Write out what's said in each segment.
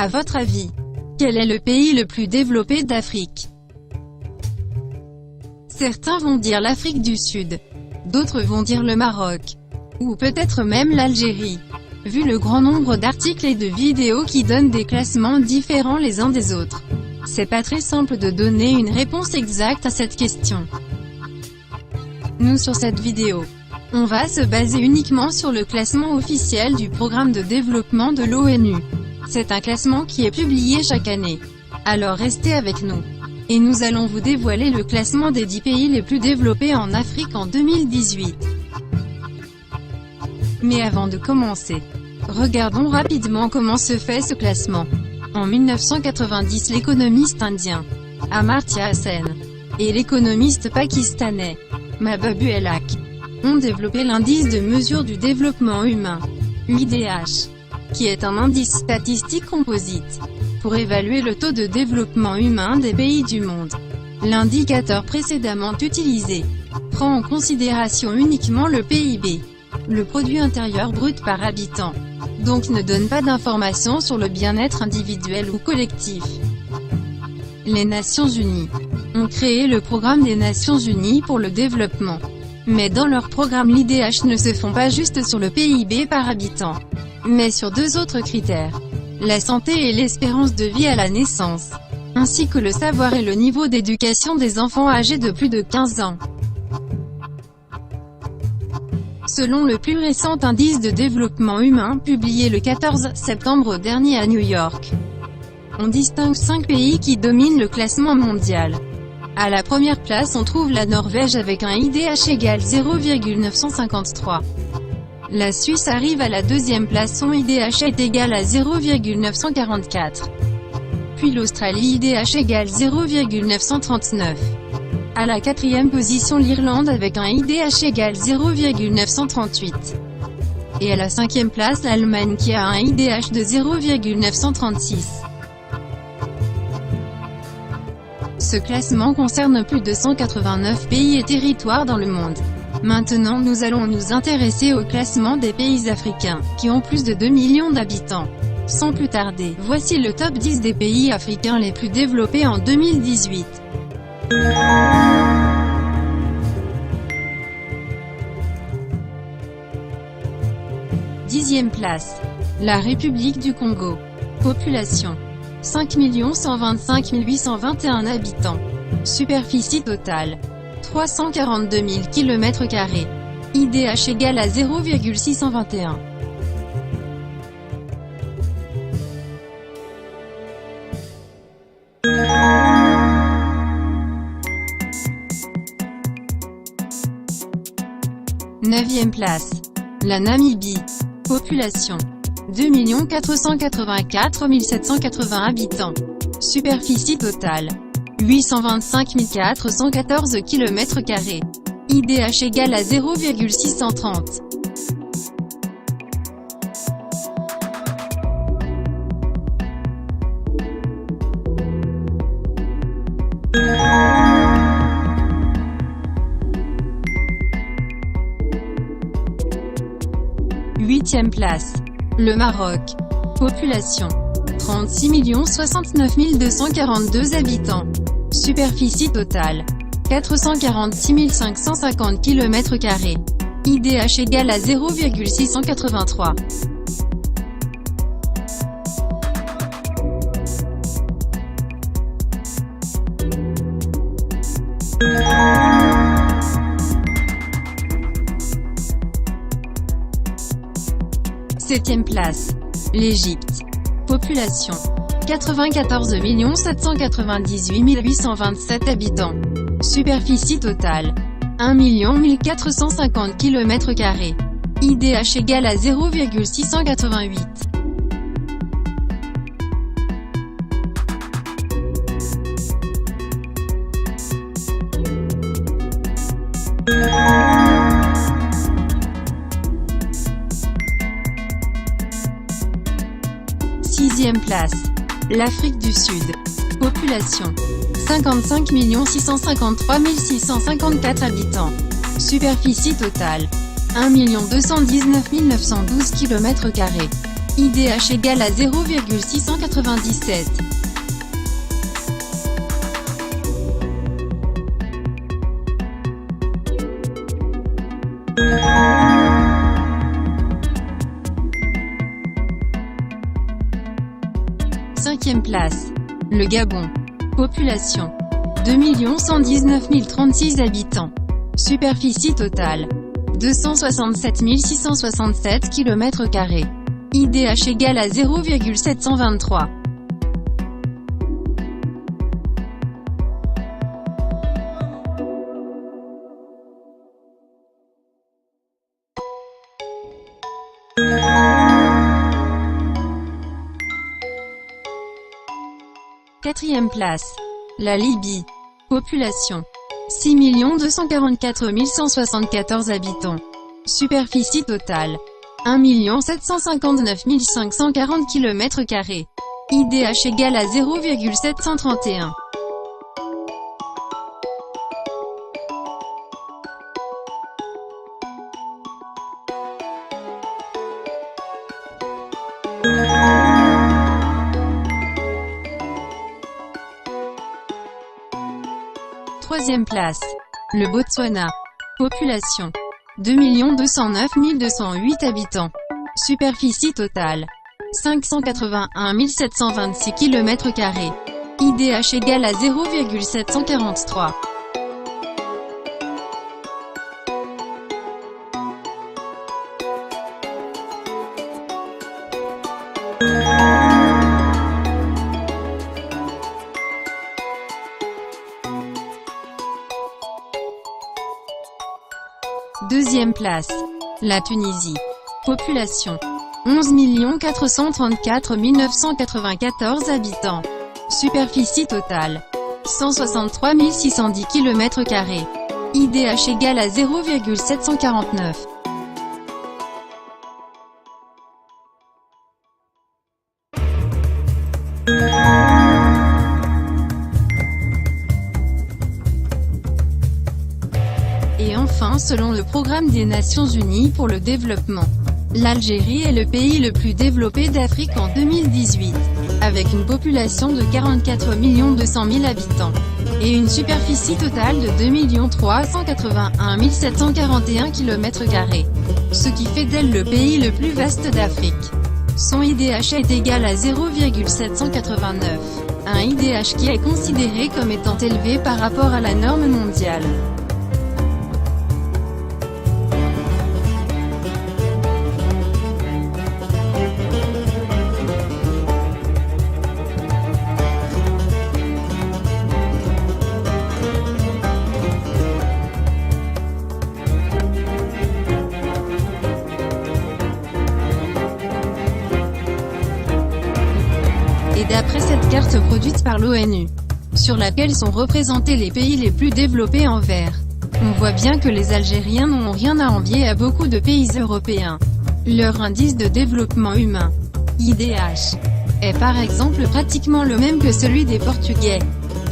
À votre avis, quel est le pays le plus développé d'Afrique? Certains vont dire l'Afrique du Sud. D'autres vont dire le Maroc. Ou peut-être même l'Algérie. Vu le grand nombre d'articles et de vidéos qui donnent des classements différents les uns des autres, c'est pas très simple de donner une réponse exacte à cette question. Nous sur cette vidéo, on va se baser uniquement sur le classement officiel du Programme de développement de l'ONU. C'est un classement qui est publié chaque année. Alors restez avec nous. Et nous allons vous dévoiler le classement des 10 pays les plus développés en Afrique en 2018. Mais avant de commencer, regardons rapidement comment se fait ce classement. En 1990, l'économiste indien Amartya Sen et l'économiste pakistanais Mahbub ul Haq ont développé l'indice de mesure du développement humain, (IDH), qui est un indice statistique composite, pour évaluer le taux de développement humain des pays du monde. L'indicateur précédemment utilisé prend en considération uniquement le PIB, le produit intérieur brut par habitant, donc ne donne pas d'informations sur le bien-être individuel ou collectif. Les Nations Unies ont créé le Programme des Nations Unies pour le développement. Mais dans leur programme l'IDH ne se fond pas juste sur le PIB par habitant, mais sur deux autres critères: la santé et l'espérance de vie à la naissance, ainsi que le savoir et le niveau d'éducation des enfants âgés de plus de 15 ans. Selon le plus récent indice de développement humain publié le 14 septembre dernier à New York, on distingue 5 pays qui dominent le classement mondial. À la première place on trouve la Norvège avec un IDH égal 0,953. La Suisse arrive à la deuxième place, son IDH est égal à 0,944. Puis l'Australie, IDH égal 0,939. À la quatrième position l'Irlande avec un IDH égal 0,938. Et à la cinquième place l'Allemagne qui a un IDH de 0,936. Ce classement concerne plus de 189 pays et territoires dans le monde. Maintenant nous allons nous intéresser au classement des pays africains, qui ont plus de 2 millions d'habitants. Sans plus tarder, voici le top 10 des pays africains les plus développés en 2018. Dixième place. La République du Congo. Population 5 125 821 habitants. Superficie totale 342 000 km². IDH égal à 0,621. Neuvième place. La Namibie. Population 2 484 780 habitants. Superficie totale 825 414 km². IDH égal à 0,630. Huitième place. Le Maroc. Population 36 069 242 habitants. Superficie totale 446 550 km². IDH égal à 0,683. Septième place. L'Égypte. Population 94 798 827 habitants. Superficie totale 1 450 km². IDH égal à 0,688. Sixième place. L'Afrique du Sud. Population 55 653 654 habitants. Superficie totale 1 219 912 km². IDH égale à 0,697. Cinquième place. Le Gabon. Population. 2 119 036 habitants. Superficie totale. 267 667 km². IDH égale à 0,723. Quatrième place. La Libye. Population. 6 244 174 habitants. Superficie totale. 1 759 540 km². IDH égale à 0,731. Troisième place. Le Botswana. Population. 2 209 208 habitants. Superficie totale. 581 726 km². IDH égale à 0,743. Deuxième place. La Tunisie. Population. 11 434 994 habitants. Superficie totale. 163 610 km². IDH égale à 0,749. Et enfin, selon le Programme des Nations Unies pour le développement, l'Algérie est le pays le plus développé d'Afrique en 2018, avec une population de 44 200 000 habitants, et une superficie totale de 2 381 741 km², ce qui fait d'elle le pays le plus vaste d'Afrique. Son IDH est égal à 0,789, un IDH qui est considéré comme étant élevé par rapport à la norme mondiale. Et d'après cette carte produite par l'ONU, sur laquelle sont représentés les pays les plus développés en vert, on voit bien que les Algériens n'ont rien à envier à beaucoup de pays européens. Leur indice de développement humain, IDH, est par exemple pratiquement le même que celui des Portugais,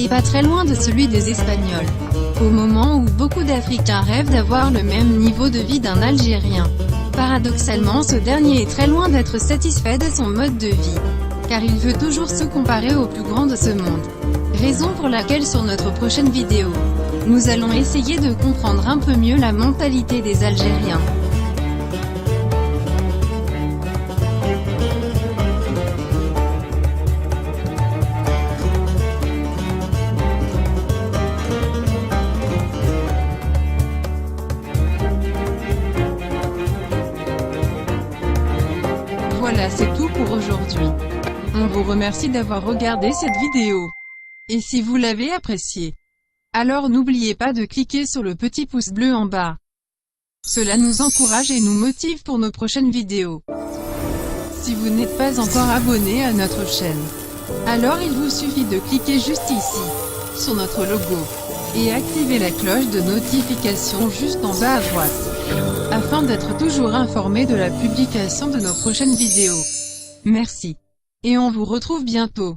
et pas très loin de celui des Espagnols, au moment où beaucoup d'Africains rêvent d'avoir le même niveau de vie d'un Algérien. Paradoxalement, ce dernier est très loin d'être satisfait de son mode de vie, car il veut toujours se comparer au plus grand de ce monde. Raison pour laquelle sur notre prochaine vidéo, nous allons essayer de comprendre un peu mieux la mentalité des Algériens. Voilà, c'est tout pour aujourd'hui. On vous remercie d'avoir regardé cette vidéo. Et si vous l'avez appréciée, alors n'oubliez pas de cliquer sur le petit pouce bleu en bas. Cela nous encourage et nous motive pour nos prochaines vidéos. Si vous n'êtes pas encore abonné à notre chaîne, alors il vous suffit de cliquer juste ici, sur notre logo, et activer la cloche de notification juste en bas à droite, afin d'être toujours informé de la publication de nos prochaines vidéos. Merci. Et on vous retrouve bientôt.